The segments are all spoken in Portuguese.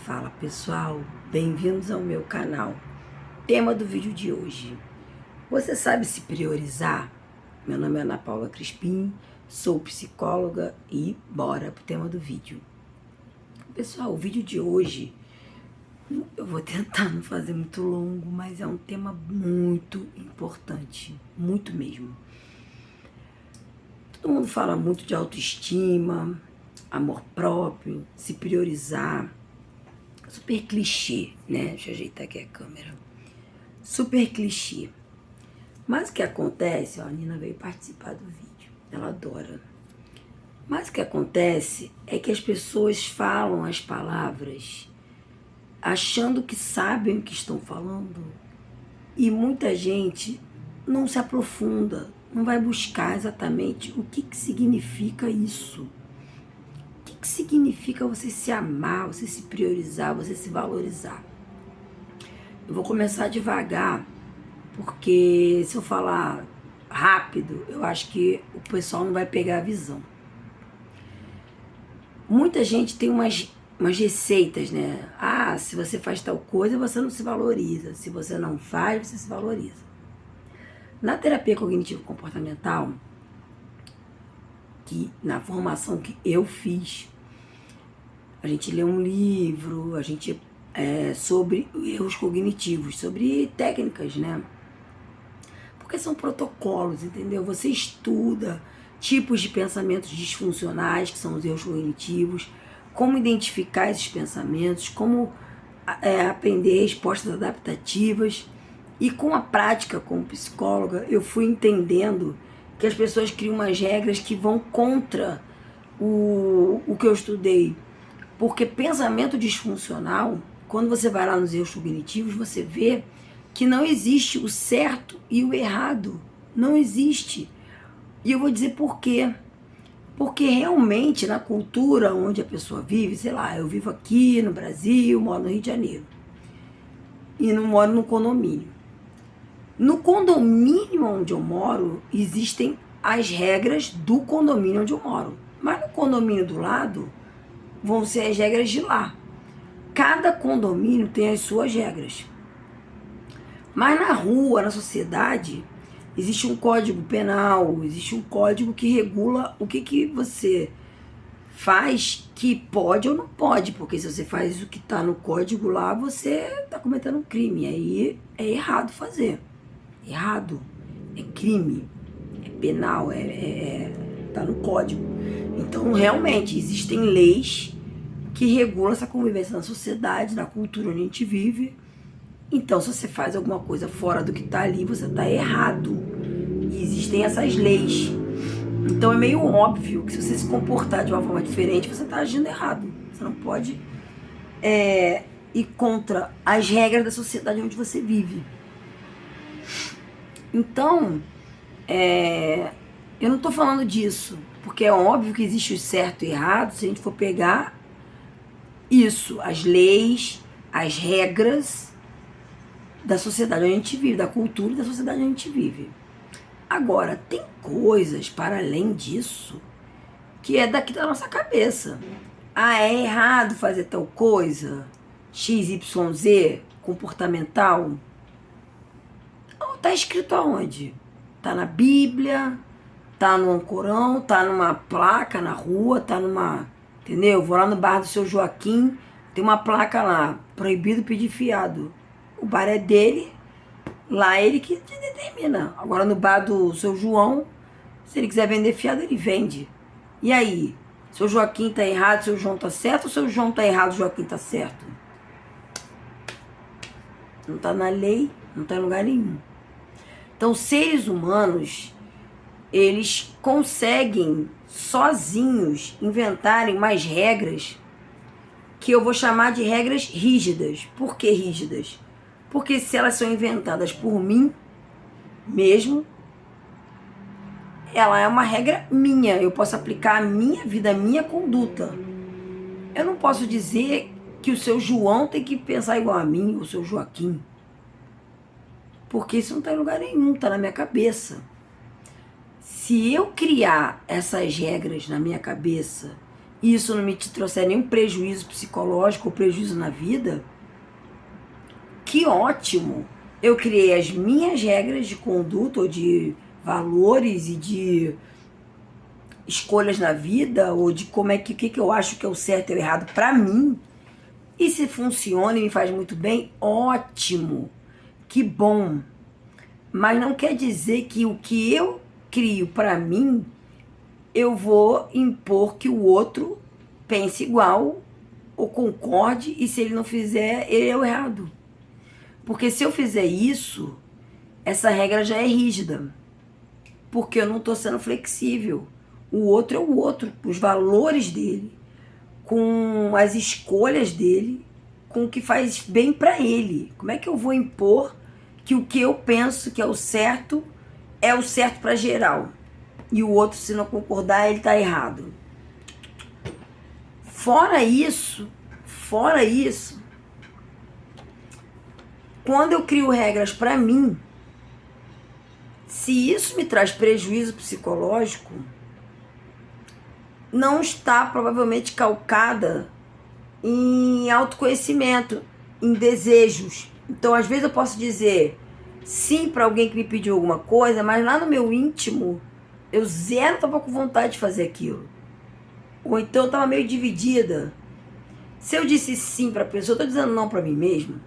Fala pessoal, bem-vindos ao meu canal. Tema do vídeo de hoje: você sabe se priorizar? Meu nome é Ana Paula Crispim, sou psicóloga e bora pro tema do vídeo. Pessoal, o vídeo de hoje eu vou tentar não fazer muito longo, mas é um tema muito importante, muito mesmo. Todo mundo fala muito de autoestima, amor próprio, se priorizar. Super clichê, né? Deixa eu ajeitar aqui a câmera. Super clichê. Mas o que acontece, ó, a Nina veio participar do vídeo, ela adora. Mas o que acontece é que as pessoas falam as palavras achando que sabem o que estão falando e muita gente não se aprofunda, não vai buscar exatamente o que significa isso. O que significa você se amar, você se priorizar, você se valorizar? Eu vou começar devagar, porque se eu falar rápido, eu acho que o pessoal não vai pegar a visão. Muita gente tem umas receitas, né? Ah, se você faz tal coisa, você não se valoriza. Se você não faz, você se valoriza. Na terapia cognitivo-comportamental, que na formação que eu fiz, a gente lê um livro, a gente sobre erros cognitivos, sobre técnicas, né? Porque são protocolos, entendeu? Você estuda tipos de pensamentos disfuncionais, que são os erros cognitivos, como identificar esses pensamentos, como aprender respostas adaptativas. E com a prática como psicóloga, eu fui entendendo que as pessoas criam umas regras que vão contra o que eu estudei. Porque pensamento disfuncional, quando você vai lá nos erros cognitivos, você vê que não existe o certo e o errado. Não existe. E eu vou dizer por quê. Porque realmente na cultura onde a pessoa vive, sei lá, eu vivo aqui no Brasil, moro no Rio de Janeiro. E não moro no condomínio. No condomínio onde eu moro, existem as regras do condomínio onde eu moro. Mas no condomínio do lado, vão ser as regras de lá. Cada condomínio tem as suas regras. Mas na rua, na sociedade, existe um código penal, existe um código que regula o que você faz que pode ou não pode. Porque se você faz o que está no código lá, você está cometendo um crime. Aí é errado fazer. Errado. É crime. É penal. Tá no código. Então, realmente, existem leis que regulam essa convivência na sociedade, na cultura onde a gente vive. Então, se você faz alguma coisa fora do que está ali, você está errado. E existem essas leis. Então, é meio óbvio que se você se comportar de uma forma diferente, você está agindo errado. Você não pode ir contra as regras da sociedade onde você vive. Então, eu não estou falando disso, porque é óbvio que existe o certo e errado, se a gente for pegar isso, as leis, as regras da sociedade onde a gente vive, da cultura e da sociedade onde a gente vive. Agora, tem coisas para além disso que é daqui da nossa cabeça. Ah, é errado fazer tal coisa? XYZ, comportamental? Está escrito aonde? Está na Bíblia, está no Alcorão, está numa placa na rua, está numa... Entendeu? Vou lá no bar do seu Joaquim, tem uma placa lá, proibido pedir fiado. O bar é dele, lá ele que determina. Agora no bar do seu João, se ele quiser vender fiado, ele vende. E aí? Seu Joaquim tá errado, seu João tá certo, ou seu João tá errado, o Joaquim tá certo? Não tá na lei, não tá em lugar nenhum. Então, seres humanos, eles conseguem sozinhos inventarem mais regras que eu vou chamar de regras rígidas. Por que rígidas? Porque se elas são inventadas por mim mesmo, ela é uma regra minha. Eu posso aplicar a minha vida, a minha conduta. Eu não posso dizer que o seu João tem que pensar igual a mim, ou o seu Joaquim. Porque isso não está em lugar nenhum, está na minha cabeça. Se eu criar essas regras na minha cabeça e isso não me te trouxer nenhum prejuízo psicológico ou prejuízo na vida, que ótimo! Eu criei as minhas regras de conduta ou de valores e de escolhas na vida, ou de como é que o que eu acho que é o certo e o errado para mim. E se funciona e me faz muito bem, ótimo, que bom. Mas não quer dizer que o que eu crio para mim, eu vou impor que o outro pense igual ou concorde, e se ele não fizer, ele é o errado. Porque se eu fizer isso, essa regra já é rígida, porque eu não estou sendo flexível. O outro é o outro, com os valores dele, com as escolhas dele, com o que faz bem para ele. Como é que eu vou impor que o que eu penso que é o certo para geral, e o outro, se não concordar, ele está errado? Fora isso, quando eu crio regras para mim, se isso me traz prejuízo psicológico, não está provavelmente calcada em autoconhecimento, em desejos. Então, às vezes eu posso dizer sim para alguém que me pediu alguma coisa, mas lá no meu íntimo, eu zero estava com vontade de fazer aquilo. Ou então eu estava meio dividida. Se eu disse sim para a pessoa, eu estou dizendo não para mim mesmo.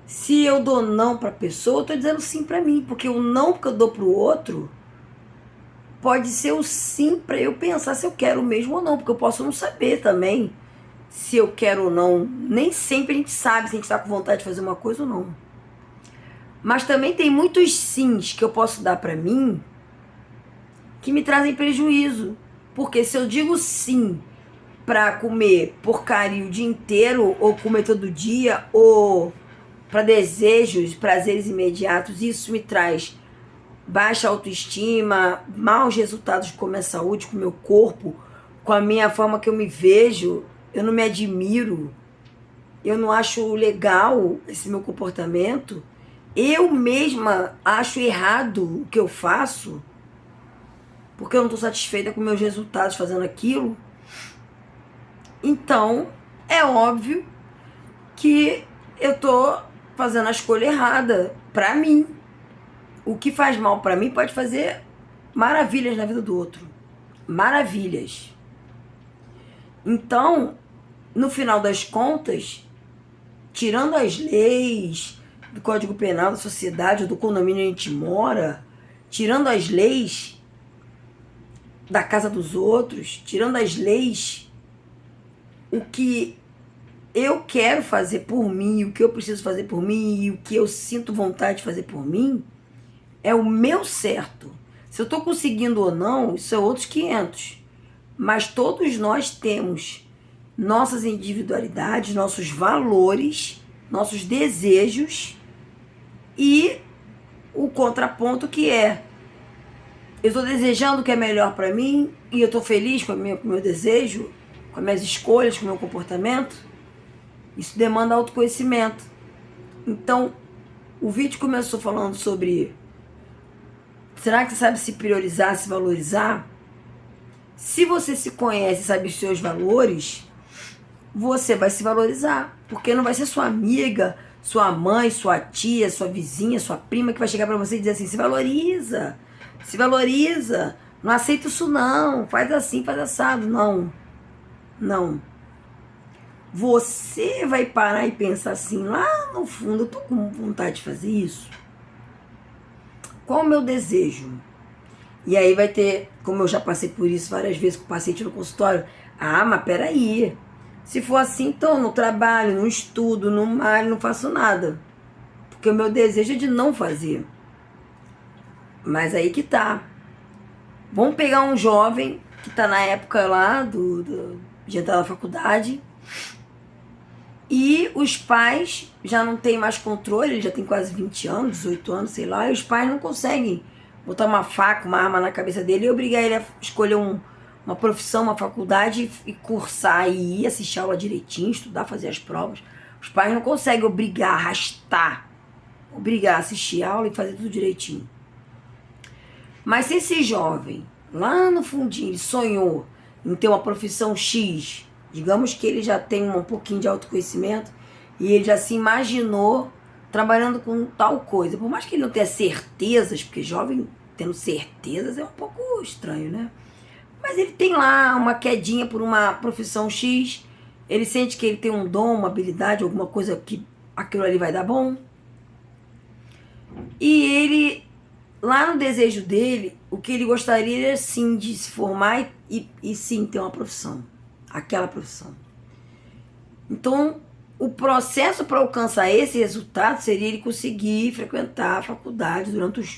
Se eu dou não para a pessoa, eu estou dizendo sim para mim. Porque o não que eu dou para o outro pode ser o sim para eu pensar se eu quero mesmo ou não. Porque eu posso não saber também se eu quero ou não. Nem sempre a gente sabe se a gente está com vontade de fazer uma coisa ou não. Mas também tem muitos sims que eu posso dar para mim que me trazem prejuízo. Porque se eu digo sim para comer porcaria o dia inteiro, ou comer todo dia, ou para desejos, prazeres imediatos, isso me traz baixa autoestima, maus resultados com a minha saúde, com o meu corpo, com a minha forma que eu me vejo. Eu não me admiro, eu não acho legal esse meu comportamento, eu mesma acho errado o que eu faço, porque eu não estou satisfeita com meus resultados fazendo aquilo. Então, é óbvio que eu estou fazendo a escolha errada para mim. O que faz mal para mim pode fazer maravilhas na vida do outro. Maravilhas. Então, no final das contas, tirando as leis do Código Penal da sociedade ou do condomínio onde a gente mora, tirando as leis da casa dos outros, tirando as leis, o que eu quero fazer por mim, o que eu preciso fazer por mim e o que eu sinto vontade de fazer por mim, é o meu certo. Se eu estou conseguindo ou não, isso é outros 500. Mas todos nós temos nossas individualidades, nossos valores, nossos desejos e o contraponto que é: eu estou desejando o que é melhor para mim e eu estou feliz com o meu desejo, com as minhas escolhas, com o meu comportamento. Isso demanda autoconhecimento. Então, o vídeo começou falando sobre: será que você sabe se priorizar, se valorizar? Se você se conhece, sabe os seus valores, você vai se valorizar. Porque não vai ser sua amiga, sua mãe, sua tia, sua vizinha, sua prima que vai chegar para você e dizer assim: se valoriza, se valoriza, não aceita isso não, faz assim, faz assado. Não, não. Você vai parar e pensar assim, lá no fundo, eu tô com vontade de fazer isso? Qual o meu desejo? E aí vai ter, como eu já passei por isso várias vezes com o paciente no consultório: ah, mas peraí, se for assim, então não trabalho, não estudo, não malho, não faço nada. Porque o meu desejo é de não fazer. Mas aí que tá. Vamos pegar um jovem que tá na época lá de entrar na faculdade, e os pais já não têm mais controle, ele já tem quase 20 anos, 18 anos, sei lá, e os pais não conseguem botar uma faca, uma arma na cabeça dele e obrigar ele a escolher uma profissão, uma faculdade e cursar e ir assistir a aula direitinho, estudar, fazer as provas. Os pais não conseguem obrigar, arrastar, obrigar a assistir a aula e fazer tudo direitinho. Mas se esse jovem, lá no fundinho, ele sonhou em ter uma profissão X. Digamos que ele já tem um pouquinho de autoconhecimento e ele já se imaginou trabalhando com tal coisa. Por mais que ele não tenha certezas, porque jovem tendo certezas é um pouco estranho, né? Mas ele tem lá uma quedinha por uma profissão X, ele sente que ele tem um dom, uma habilidade, alguma coisa que aquilo ali vai dar bom. E ele, lá no desejo dele, o que ele gostaria era sim de se formar e sim ter uma profissão, aquela profissão. Então, o processo para alcançar esse resultado seria ele conseguir frequentar a faculdade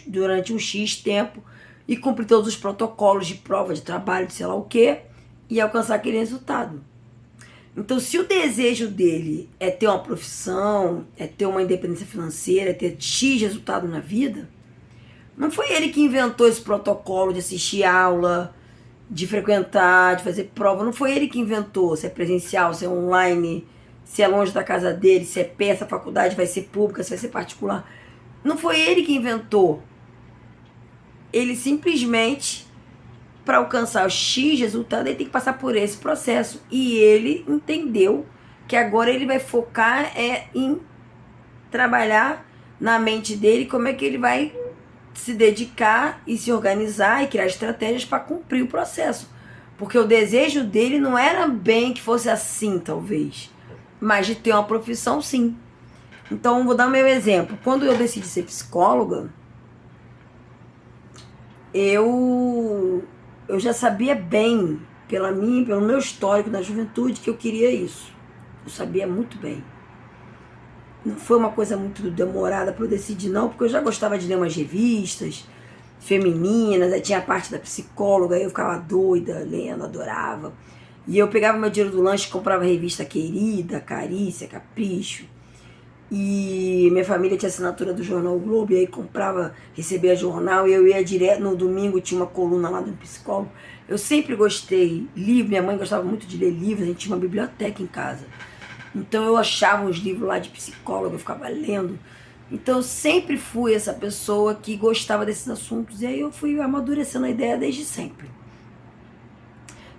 durante um X tempo e cumprir todos os protocolos de prova, de trabalho, de sei lá o quê, e alcançar aquele resultado. Então, se o desejo dele é ter uma profissão, é ter uma independência financeira, é ter X resultado na vida, não foi ele que inventou esse protocolo de assistir aula, de frequentar, de fazer prova, não foi ele que inventou, se é presencial, se é online, se é longe da casa dele, se é perto, a faculdade vai ser pública, se vai ser particular. Não foi ele que inventou. Ele simplesmente, para alcançar o X resultado, ele tem que passar por esse processo. E ele entendeu que agora ele vai focar em trabalhar na mente dele como é que ele vai se dedicar e se organizar e criar estratégias para cumprir o processo. Porque o desejo dele não era bem que fosse assim, talvez, mas de ter uma profissão, sim. Então, vou dar o meu exemplo. Quando eu decidi ser psicóloga, eu já sabia bem, pelo meu histórico na juventude, que eu queria isso. Eu sabia muito bem. Não foi uma coisa muito demorada para eu decidir, não, porque eu já gostava de ler umas revistas femininas, aí tinha a parte da psicóloga, aí eu ficava doida, lendo, adorava. E eu pegava meu dinheiro do lanche e comprava revista Querida, Carícia, Capricho. E minha família tinha assinatura do jornal o Globo, e aí comprava, recebia jornal, e eu ia direto, no domingo tinha uma coluna lá do psicólogo. Eu sempre gostei, livro, minha mãe gostava muito de ler livros, a gente tinha uma biblioteca em casa. Então eu achava uns livros lá de psicóloga, eu ficava lendo. Então eu sempre fui essa pessoa que gostava desses assuntos, e aí eu fui amadurecendo a ideia desde sempre.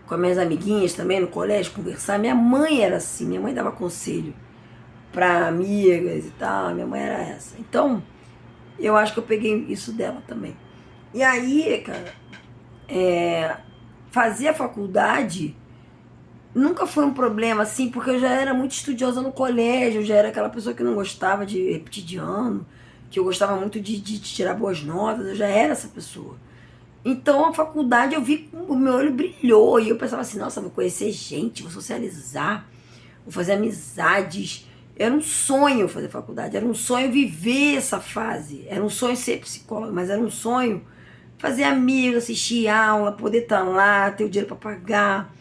Com as minhas amiguinhas também no colégio, conversar. Minha mãe era assim, minha mãe dava conselho para amigas e tal, minha mãe era essa. Então, eu acho que eu peguei isso dela também. E aí, cara, fazer a faculdade nunca foi um problema, assim, porque eu já era muito estudiosa no colégio, eu já era aquela pessoa que não gostava de repetir de ano, que eu gostava muito de tirar boas notas, eu já era essa pessoa. Então, a faculdade, eu vi que o meu olho brilhou, e eu pensava assim, nossa, vou conhecer gente, vou socializar, vou fazer amizades. Era um sonho fazer faculdade, era um sonho viver essa fase, era um sonho ser psicóloga, mas era um sonho fazer amigos, assistir aula, poder estar lá, ter o dinheiro para pagar,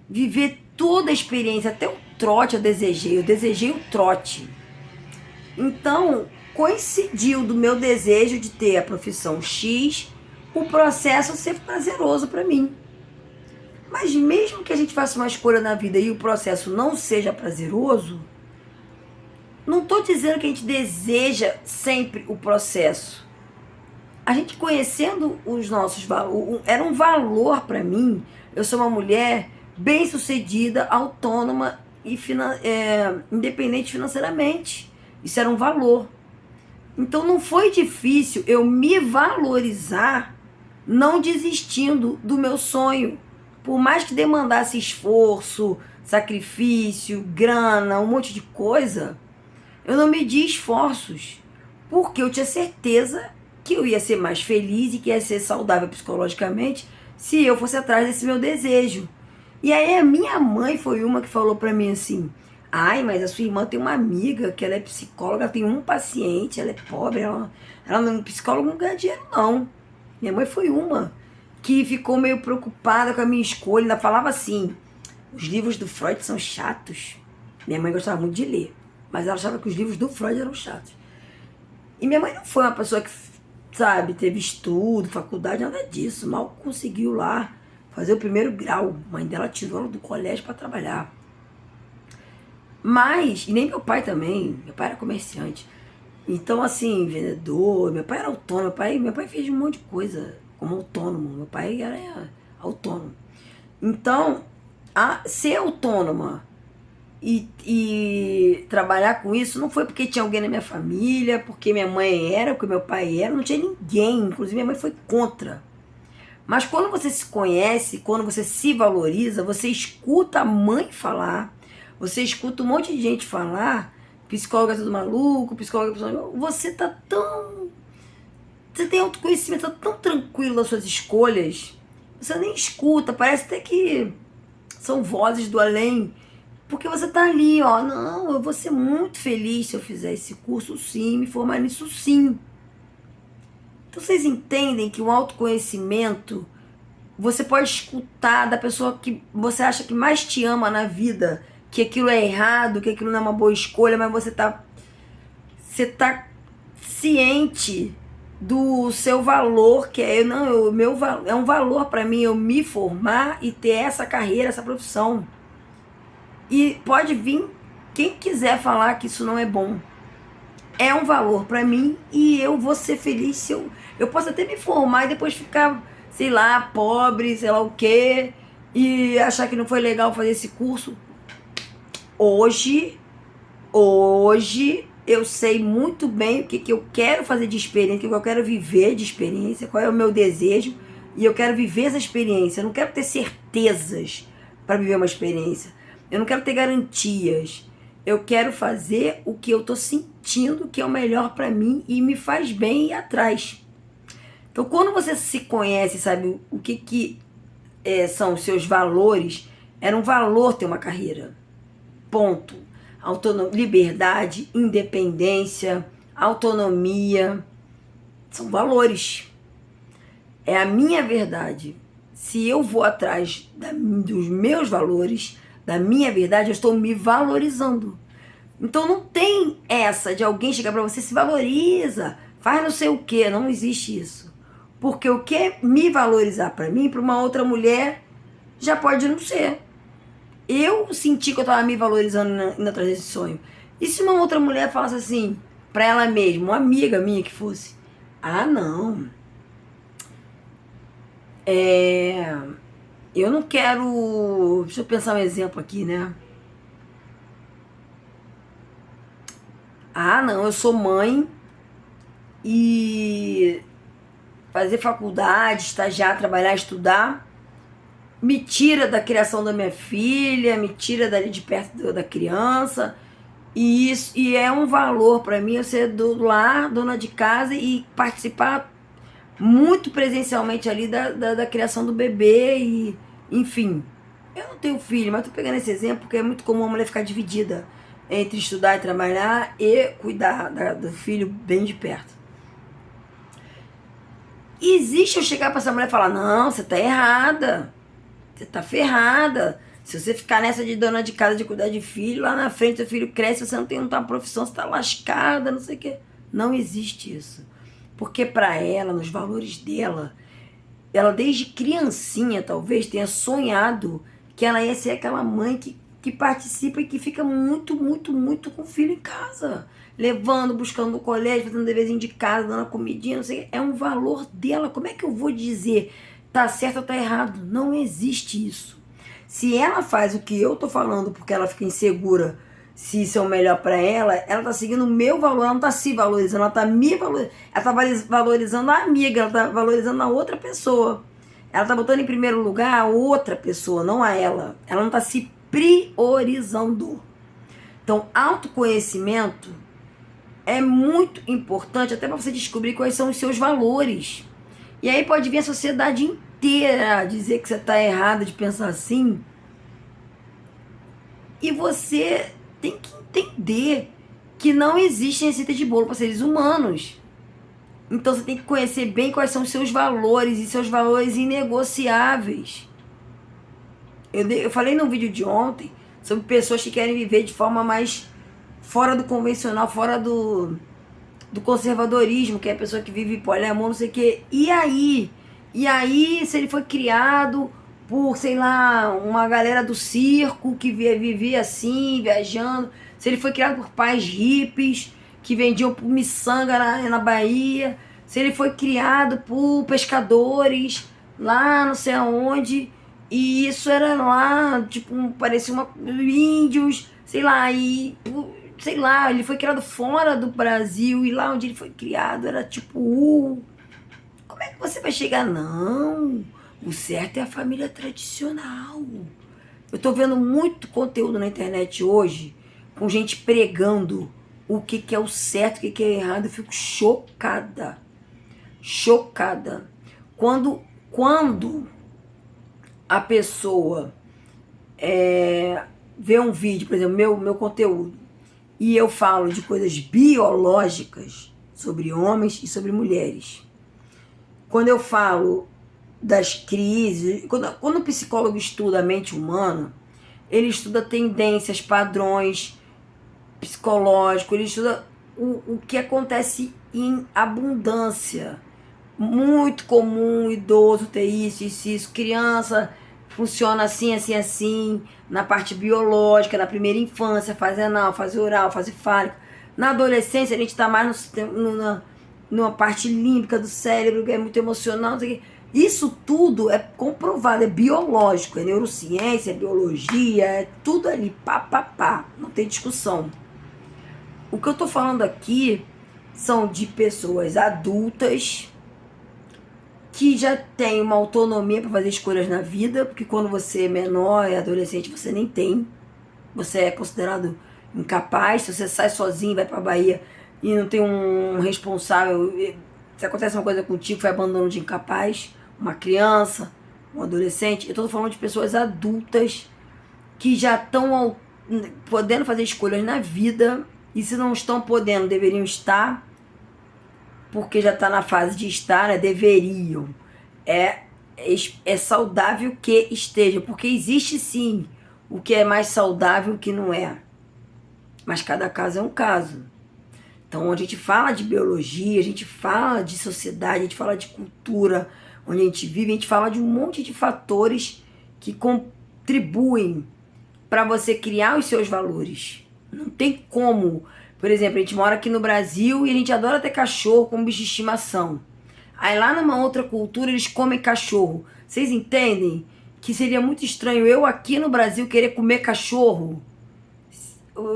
viver toda a experiência, até o trote eu desejei o trote. Então, coincidiu do meu desejo de ter a profissão X, o processo ser prazeroso para mim. Mas mesmo que a gente faça uma escolha na vida e o processo não seja prazeroso, não estou dizendo que a gente deseja sempre o processo. A gente conhecendo os nossos valores, era um valor para mim. Eu sou uma mulher bem-sucedida, autônoma e independente financeiramente. Isso era um valor. Então não foi difícil eu me valorizar não desistindo do meu sonho. Por mais que demandasse esforço, sacrifício, grana, um monte de coisa, eu não medi esforços, porque eu tinha certeza que eu ia ser mais feliz e que ia ser saudável psicologicamente se eu fosse atrás desse meu desejo. E aí a minha mãe foi uma que falou pra mim assim, ai, mas a sua irmã tem uma amiga que ela é psicóloga, tem um paciente, ela é pobre, ela não, psicólogo não ganha dinheiro não. Minha mãe foi uma que ficou meio preocupada com a minha escolha, ainda falava assim, os livros do Freud são chatos. Minha mãe gostava muito de ler, mas ela achava que os livros do Freud eram chatos. E minha mãe não foi uma pessoa que, sabe, teve estudo, faculdade, nada disso. Mal conseguiu lá fazer o primeiro grau. A mãe dela tirou ela do colégio para trabalhar. Mas, e nem meu pai também, meu pai era comerciante. Então, assim, vendedor, meu pai era autônomo, meu pai fez um monte de coisa como autônomo. Meu pai era autônomo. Então, ser autônoma e trabalhar com isso não foi porque tinha alguém na minha família, porque minha mãe era, porque meu pai era, não tinha ninguém, inclusive minha mãe foi contra. Mas quando você se conhece, quando você se valoriza, você escuta a mãe falar, você escuta um monte de gente falar, psicólogo é tudo maluco, psicólogo é tudo... Você tá tão... Você tem autoconhecimento, tá tão tranquilo das suas escolhas, você nem escuta, parece até que são vozes do além, porque você tá ali, ó, não, eu vou ser muito feliz se eu fizer esse curso sim, me formar nisso sim. Então vocês entendem que o autoconhecimento, você pode escutar da pessoa que você acha que mais te ama na vida, que aquilo é errado, que aquilo não é uma boa escolha, mas você tá ciente do seu valor, que é, não, é um valor para mim eu me formar e ter essa carreira, essa profissão. E pode vir quem quiser falar que isso não é bom. É um valor para mim e eu vou ser feliz se eu posso até me formar e depois ficar, sei lá, pobre, sei lá o quê, e achar que não foi legal fazer esse curso. Hoje eu sei muito bem o que eu quero fazer de experiência, o que eu quero viver de experiência, qual é o meu desejo, e eu quero viver essa experiência. Eu não quero ter certezas para viver uma experiência. Eu não quero ter garantias. Eu quero fazer o que eu tô sentindo que é o melhor para mim e me faz bem ir atrás. Então, quando você se conhece, sabe o que são os seus valores, era um valor ter uma carreira. Ponto. Liberdade, independência, autonomia, são valores. É a minha verdade. Se eu vou atrás dos meus valores, da minha verdade, eu estou me valorizando. Então não tem essa de alguém chegar para você, se valoriza, faz não sei o quê, não existe isso. Porque o que é me valorizar para mim, para uma outra mulher, já pode não ser. Eu senti que eu estava me valorizando indo atrás desse sonho. E se uma outra mulher falasse assim, para ela mesma, uma amiga minha que fosse, não, eu não quero... Deixa eu pensar um exemplo aqui, né? Não, eu sou mãe e fazer faculdade, estagiar, trabalhar, estudar, me tira da criação da minha filha, me tira dali de perto da criança, e é um valor para mim eu ser do lar, dona de casa e participar muito presencialmente ali da criação do bebê e, enfim, eu não tenho filho, mas tô pegando esse exemplo porque é muito comum a mulher ficar dividida entre estudar e trabalhar e cuidar do filho bem de perto. E existe eu chegar para essa mulher e falar, não, você tá errada, você tá ferrada, se você ficar nessa de dona de casa, de cuidar de filho, lá na frente seu filho cresce, você não tem uma profissão, você tá lascada, não sei o quê. Não existe isso. Porque para ela, nos valores dela, ela desde criancinha talvez tenha sonhado que ela ia ser aquela mãe que participa e que fica muito, muito, muito com o filho em casa. Levando, buscando no colégio, fazendo deverzinho de casa, dando comidinha, não sei. É um valor dela. Como é que eu vou dizer tá certo ou tá errado? Não existe isso. Se ela faz o que eu tô falando porque ela fica insegura se isso é o melhor para ela, ela tá seguindo o meu valor, ela não tá se valorizando, ela tá me valorizando, ela tá valorizando a amiga, ela tá valorizando a outra pessoa. Ela tá botando em primeiro lugar a outra pessoa, não a ela. Ela não tá se priorizando. Então, autoconhecimento é muito importante até para você descobrir quais são os seus valores. E aí pode vir a sociedade inteira dizer que você tá errada de pensar assim. E você tem que entender que não existe receita de bolo para seres humanos. Então você tem que conhecer bem quais são os seus valores e seus valores inegociáveis. Eu falei no vídeo de ontem sobre pessoas que querem viver de forma mais fora do convencional, fora do conservadorismo, que é a pessoa que vive poliamor, não sei o quê. E aí, se ele foi criado por, sei lá, uma galera do circo que vivia assim, viajando, se ele foi criado por pais hippies que vendiam miçanga na Bahia, se ele foi criado por pescadores lá não sei aonde, E isso era lá, tipo, parecia índios, sei lá, sei lá, ele foi criado fora do Brasil e lá onde ele foi criado era tipo, como é que você vai chegar? Não, o certo é a família tradicional. Eu tô vendo muito conteúdo na internet hoje com gente pregando o que é o certo, o que é errado. Eu fico chocada. Chocada. Quando a pessoa vê um vídeo, por exemplo, meu conteúdo, e eu falo de coisas biológicas sobre homens e sobre mulheres. Quando eu falo das crises, quando o psicólogo estuda a mente humana, ele estuda tendências, padrões psicológicos, ele estuda o que acontece em abundância. Muito comum idoso ter isso, criança funciona assim, assim, assim, na parte biológica, na primeira infância, fase anal, fase oral, fase fálica. Na adolescência a gente está mais numa parte límbica do cérebro, que é muito emocional, não sei o quê. Isso tudo é comprovado, é biológico, é neurociência, é biologia, é tudo ali, pá, não tem discussão. O que eu tô falando aqui são de pessoas adultas que já têm uma autonomia para fazer escolhas na vida, porque quando você é menor e adolescente você nem tem, você é considerado incapaz. Se você sai sozinho, vai para a Bahia e não tem um responsável, se acontece uma coisa contigo, foi abandono de incapaz, uma criança, um adolescente. Eu estou falando de pessoas adultas que já estão podendo fazer escolhas na vida, e se não estão podendo, deveriam estar, porque já está na fase de estar, né? Deveriam. É saudável que esteja, porque existe sim o que é mais saudável e o que não é. Mas cada caso é um caso. Então, a gente fala de biologia, a gente fala de sociedade, a gente fala de cultura, onde a gente vive, a gente fala de um monte de fatores que contribuem para você criar os seus valores. Não tem como. Por exemplo, a gente mora aqui no Brasil e a gente adora ter cachorro como bicho de estimação. Aí lá numa outra cultura eles comem cachorro. Vocês entendem que seria muito estranho eu aqui no Brasil querer comer cachorro?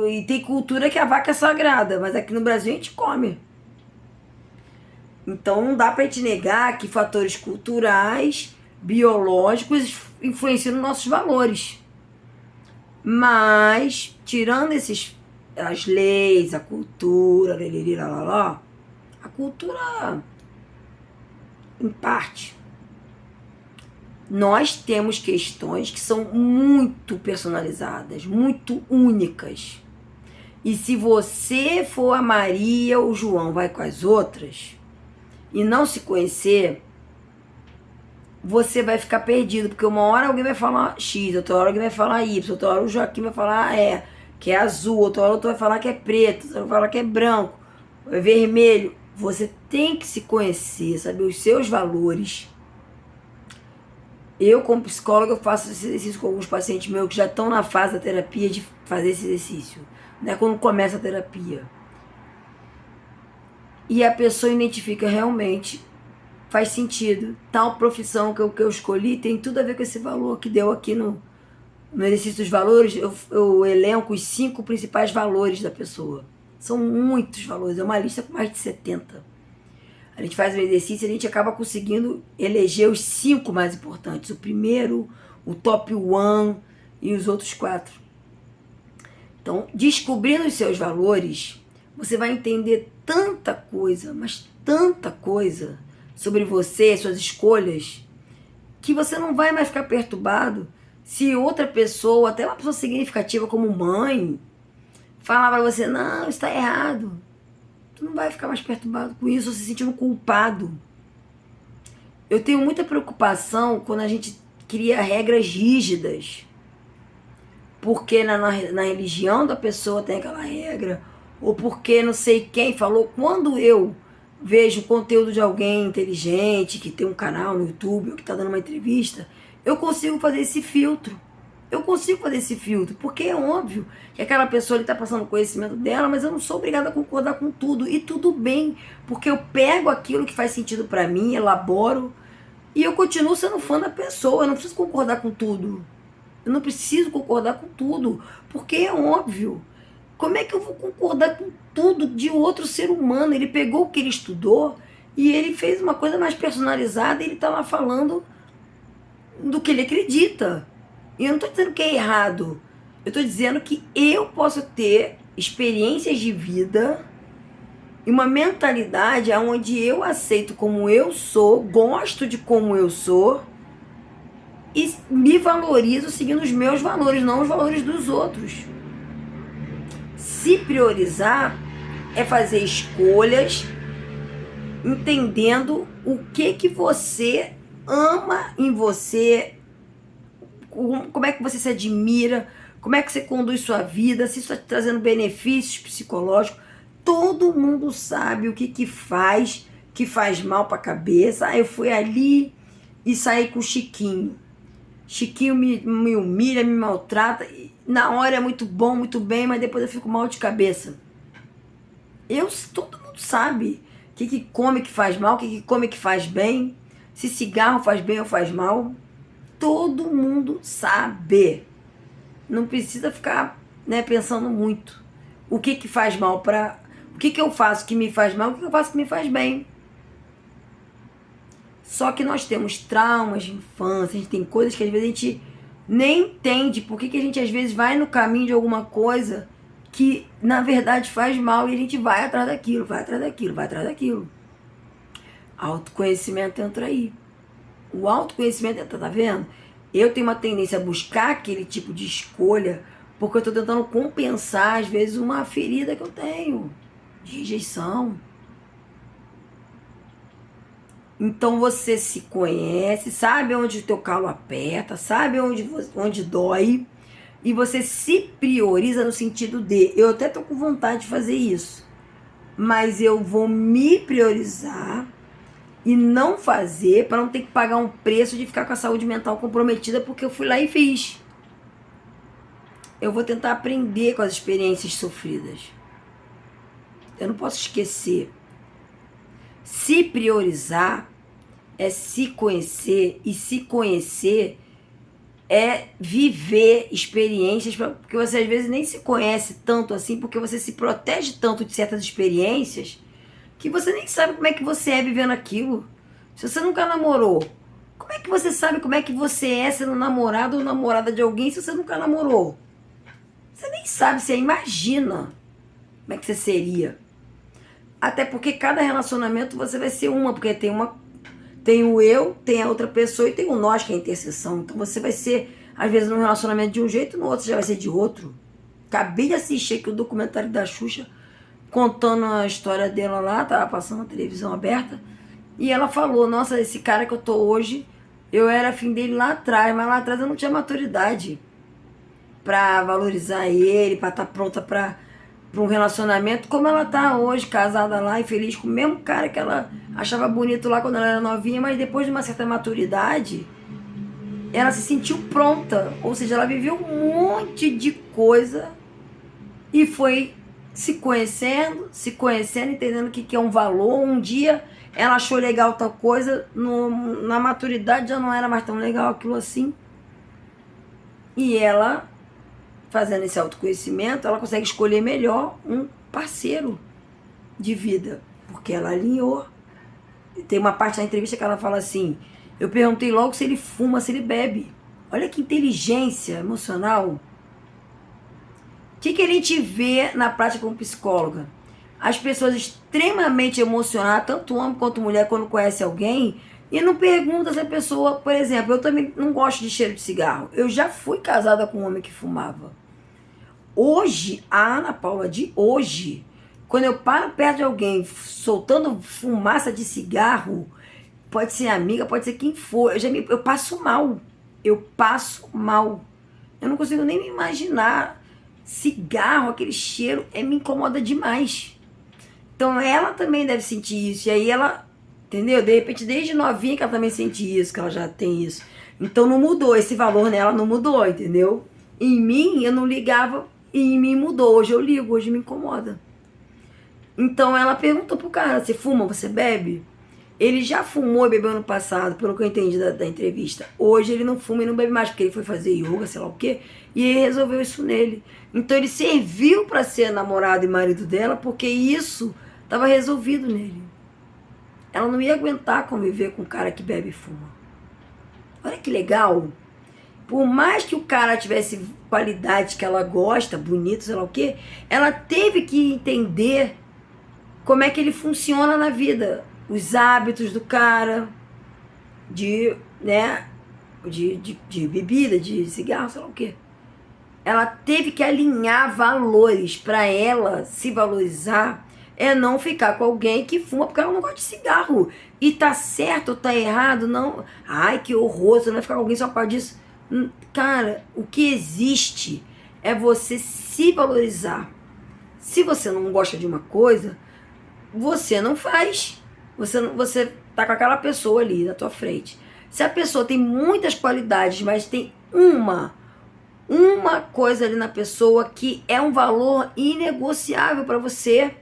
E tem cultura que a vaca é sagrada, mas aqui no Brasil a gente come. Então não dá pra gente negar que fatores culturais, biológicos influenciam nos nossos valores. Mas, tirando as leis, a cultura, a cultura, em parte, nós temos questões que são muito personalizadas, muito únicas. E se você for a Maria ou o João, vai com as outras, e não se conhecer, você vai ficar perdido, porque uma hora alguém vai falar X, outra hora alguém vai falar Y, outra hora o Joaquim vai falar que é azul, outra hora outro vai falar que é preto, outra vai falar que é branco, é vermelho. Você tem que se conhecer, saber os seus valores. Eu, como psicóloga, eu faço esse exercício com alguns pacientes meus que já estão na fase da terapia de fazer esse exercício, né? Quando começa a terapia. E a pessoa identifica realmente, faz sentido, tal profissão que eu escolhi tem tudo a ver com esse valor que deu aqui no exercício dos valores. Eu elenco os 5 principais valores da pessoa. São muitos valores, é uma lista com mais de 70. A gente faz um exercício e a gente acaba conseguindo eleger os 5 mais importantes. O primeiro, o top 1 e os outros 4. Então, descobrindo os seus valores, você vai entender tanta coisa, mas tanta coisa sobre você, suas escolhas, que você não vai mais ficar perturbado se outra pessoa, até uma pessoa significativa como mãe, falar para você, não, isso está errado. Tu não vai ficar mais perturbado com isso, se sentindo culpado. Eu tenho muita preocupação quando a gente cria regras rígidas, porque na religião da pessoa tem aquela regra, ou porque não sei quem falou. Quando eu vejo conteúdo de alguém inteligente, que tem um canal no YouTube, ou que está dando uma entrevista, eu consigo fazer esse filtro. Porque é óbvio que aquela pessoa está passando conhecimento dela, mas eu não sou obrigada a concordar com tudo. E tudo bem, porque eu pego aquilo que faz sentido para mim, elaboro, E eu continuo sendo fã da pessoa, eu não preciso concordar com tudo. Eu não preciso concordar com tudo, porque é óbvio. Como é que eu vou concordar com tudo de outro ser humano? Ele pegou o que ele estudou e ele fez uma coisa mais personalizada e ele está lá falando do que ele acredita. E eu não estou dizendo que é errado. Eu estou dizendo que eu posso ter experiências de vida e uma mentalidade onde eu aceito como eu sou, gosto de como eu sou e me valorizo seguindo os meus valores, não os valores dos outros. Se priorizar é fazer escolhas entendendo o que você ama em você, como é que você se admira, como é que você conduz sua vida, se isso está te trazendo benefícios psicológicos. Todo mundo sabe o que faz mal para a cabeça. Ah, eu fui ali e saí com o Chiquinho. Chiquinho me humilha, me maltrata. Na hora é muito bom, muito bem, mas depois eu fico mal de cabeça. Todo mundo sabe o que come que faz mal, o que come que faz bem, se cigarro faz bem ou faz mal. Todo mundo sabe. Não precisa ficar, né, pensando muito. O que faz mal para... O que eu faço que me faz mal, o que eu faço que me faz bem. Só que nós temos traumas de infância, a gente tem coisas que às vezes a gente nem entende por que a gente às vezes vai no caminho de alguma coisa que na verdade faz mal e a gente vai atrás daquilo, vai atrás daquilo, vai atrás daquilo. Autoconhecimento entra aí. O autoconhecimento entra, tá vendo? Eu tenho uma tendência a buscar aquele tipo de escolha porque eu estou tentando compensar às vezes uma ferida que eu tenho de rejeição. Então você se conhece, sabe onde o teu calo aperta, sabe onde dói, e você se prioriza no sentido de, eu até tô com vontade de fazer isso, mas eu vou me priorizar e não fazer para não ter que pagar um preço de ficar com a saúde mental comprometida porque eu fui lá e fiz. Eu vou tentar aprender com as experiências sofridas. Eu não posso esquecer. Se priorizar é se conhecer, e se conhecer é viver experiências, porque você às vezes nem se conhece tanto assim, porque você se protege tanto de certas experiências, que você nem sabe como é que você é vivendo aquilo. Se você nunca namorou, como é que você sabe como é que você é sendo namorado ou namorada de alguém se você nunca namorou? Você nem sabe, você imagina como é que você seria. Até porque cada relacionamento você vai ser uma, porque tem o eu, tem a outra pessoa e tem o nós, que é a interseção. Então você vai ser, às vezes, num relacionamento de um jeito, no outro já vai ser de outro. Acabei de assistir aqui o documentário da Xuxa, contando a história dela lá, tava passando na televisão aberta, e ela falou, nossa, esse cara que eu tô hoje, eu era afim dele lá atrás, mas lá atrás eu não tinha maturidade pra valorizar ele, pra estar pronta pra um relacionamento, como ela tá hoje, casada lá e feliz com o mesmo cara que ela achava bonito lá quando ela era novinha, mas depois de uma certa maturidade, ela se sentiu pronta, ou seja, ela viveu um monte de coisa e foi se conhecendo, entendendo o que é um valor. Um dia ela achou legal tal coisa, na maturidade já não era mais tão legal aquilo assim, e ela, fazendo esse autoconhecimento, ela consegue escolher melhor um parceiro de vida, porque ela alinhou. Tem uma parte da entrevista que ela fala assim, eu perguntei logo se ele fuma, se ele bebe. Olha que inteligência emocional. O que a gente vê na prática como psicóloga? As pessoas extremamente emocionadas, tanto homem quanto mulher, quando conhece alguém, e não pergunta se a pessoa, por exemplo, eu também não gosto de cheiro de cigarro. Eu já fui casada com um homem que fumava. Hoje, a Ana Paula de hoje, quando eu paro perto de alguém soltando fumaça de cigarro, pode ser amiga, pode ser quem for, eu passo mal. Eu passo mal. Eu não consigo nem me imaginar. Cigarro, aquele cheiro, me incomoda demais. Então ela também deve sentir isso. E aí ela, entendeu? De repente, desde novinha que ela também sente isso, que ela já tem isso. Então não mudou, esse valor nela não mudou, entendeu? Em mim, eu não ligava, e em mim mudou. Hoje eu ligo, hoje me incomoda. Então ela perguntou pro cara, você fuma, você bebe? Ele já fumou e bebeu no passado, pelo que eu entendi da entrevista. Hoje ele não fuma e não bebe mais, porque ele foi fazer yoga, sei lá o quê, e ele resolveu isso nele. Então ele serviu para ser namorado e marido dela, porque isso estava resolvido nele. Ela não ia aguentar conviver com um cara que bebe e fuma. Olha que legal. Por mais que o cara tivesse qualidades que ela gosta, bonito, sei lá o quê, ela teve que entender como é que ele funciona na vida. Os hábitos do cara, de bebida, de cigarro, sei lá o quê. Ela teve que alinhar valores para ela se valorizar, é não ficar com alguém que fuma porque ela não gosta de cigarro. E tá certo ou tá errado, não. Ai, que horror, você não vai ficar com alguém só por causa disso. Cara, o que existe é você se valorizar. Se você não gosta de uma coisa, você não faz. Você tá com aquela pessoa ali na tua frente. Se a pessoa tem muitas qualidades, mas tem uma coisa ali na pessoa que é um valor inegociável para você,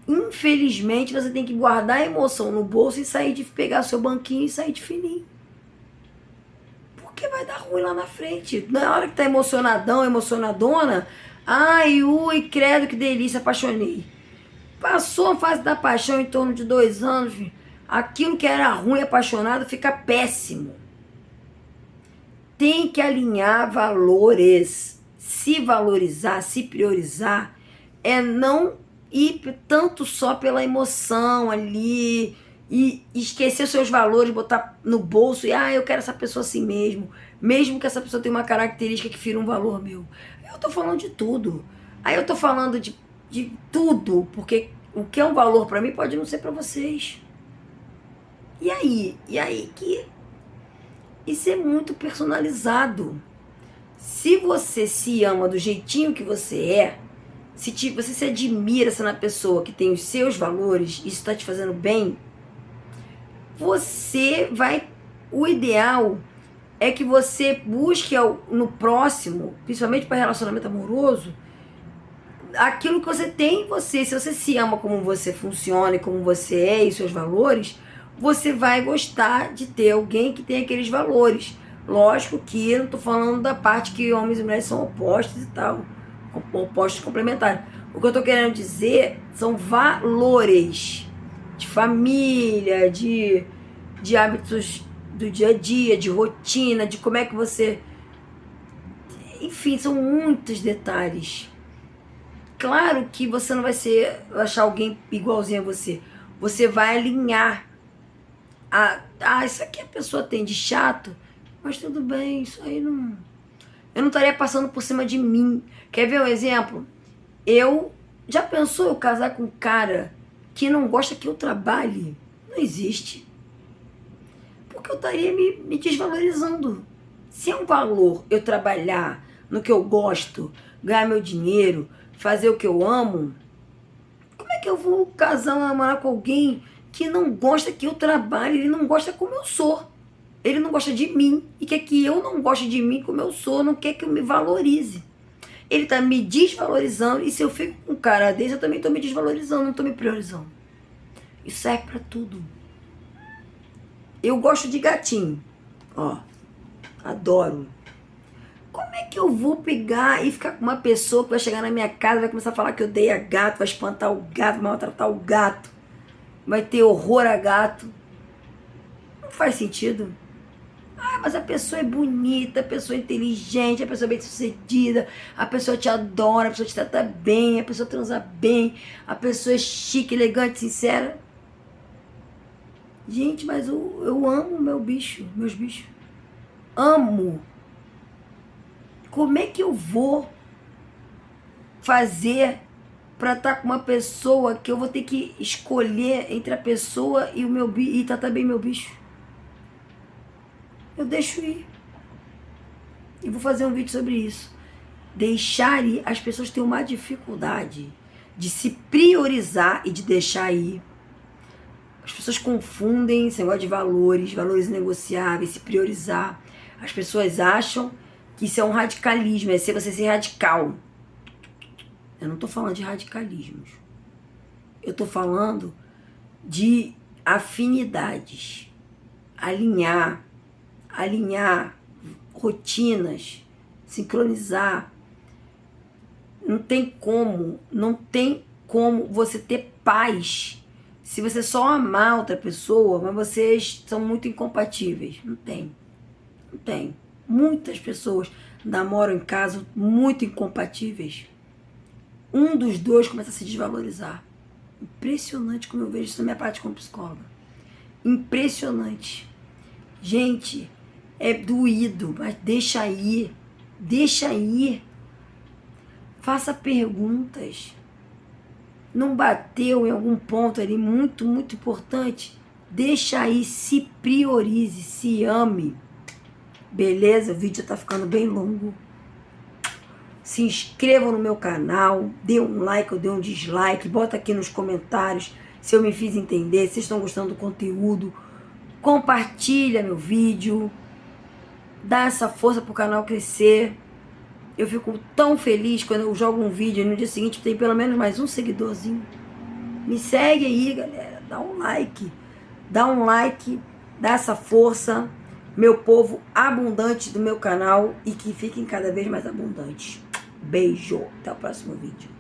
infelizmente você tem que guardar a emoção no bolso e sair de pegar seu banquinho e sair de fininho. Porque vai dar ruim lá na frente. Na hora que tá emocionadão, emocionadona, ai, ui, credo, que delícia, apaixonei. Passou a fase da paixão em torno de 2 anos, aquilo que era ruim, apaixonado, fica péssimo. Tem que alinhar valores. Se valorizar, se priorizar, é não ir tanto só pela emoção ali e esquecer seus valores, botar no bolso e, eu quero essa pessoa assim mesmo que essa pessoa tenha uma característica que fira um valor meu. Eu tô falando de tudo. Aí eu tô falando de tudo, porque o que é um valor para mim pode não ser para vocês. E aí que isso é muito personalizado. Se você se ama do jeitinho que você é, se você se admira sendo a pessoa que tem os seus valores, isso está te fazendo bem, você vai... O ideal é que você busque no próximo, principalmente para relacionamento amoroso, aquilo que você tem em você. Se você se ama como você funciona e como você é e seus valores, você vai gostar de ter alguém que tem aqueles valores. Lógico que eu não estou falando da parte que homens e mulheres são opostos e tal, opostos complementares. O que eu estou querendo dizer são valores de família, de hábitos do dia a dia, de rotina, de como é que você... Enfim, são muitos detalhes. Claro que você não vai achar alguém igualzinho a você. Você vai alinhar. Isso aqui a pessoa tem de chato, mas tudo bem, isso aí não... Eu não estaria passando por cima de mim. Quer ver um exemplo? Já pensou eu casar com um cara que não gosta que eu trabalhe? Não existe. Porque eu estaria me desvalorizando. Se é um valor eu trabalhar no que eu gosto, ganhar meu dinheiro, fazer o que eu amo, como é que eu vou casar ou namorar com alguém que não gosta que eu trabalhe? Ele não gosta como eu sou. Ele não gosta de mim e quer que eu não goste de mim como eu sou, não quer que eu me valorize. Ele está me desvalorizando, e se eu fico com um cara desse, eu também estou me desvalorizando, não estou me priorizando. Isso serve para tudo. Eu gosto de gatinho, adoro. Como é que eu vou pegar e ficar com uma pessoa que vai chegar na minha casa, vai começar a falar que odeia gato, vai espantar o gato, vai maltratar o gato, vai ter horror a gato? Não faz sentido. Mas a pessoa é bonita, a pessoa é inteligente, a pessoa é bem-sucedida, a pessoa te adora, a pessoa te trata bem, a pessoa transa bem, a pessoa é chique, elegante, sincera. Gente, mas eu amo meus bichos. Amo. Como é que eu vou fazer para estar com uma pessoa que eu vou ter que escolher entre a pessoa e o meu bicho e tratar bem meu bicho? Eu deixo ir. E vou fazer um vídeo sobre isso. Deixar ir, as pessoas têm uma dificuldade de se priorizar e de deixar ir. As pessoas confundem esse negócio de valores negociáveis, se priorizar. As pessoas acham que isso é um radicalismo, é você ser radical. Eu não estou falando de radicalismos. Eu estou falando de afinidades, alinhar rotinas, sincronizar. Não tem como você ter paz se você só amar outra pessoa, mas vocês são muito incompatíveis. Não tem. Muitas pessoas namoram em casa muito incompatíveis. Um dos dois começa a se desvalorizar. Impressionante como eu vejo isso na minha parte como psicóloga. Impressionante. Gente, é doído, mas deixa ir. Faça perguntas. Não bateu em algum ponto ali muito, muito importante? Deixa aí, se priorize, se ame. Beleza? O vídeo já tá ficando bem longo. Se inscrevam no meu canal, dê um like ou dê um dislike, bota aqui nos comentários se eu me fiz entender, se vocês estão gostando do conteúdo. Compartilha meu vídeo, dá essa força pro canal crescer. Eu fico tão feliz quando eu jogo um vídeo e no dia seguinte tem pelo menos mais um seguidorzinho. Me segue aí, galera, dá um like, dá essa força, meu povo abundante do meu canal, e que fiquem cada vez mais abundantes. Beijo, até o próximo vídeo.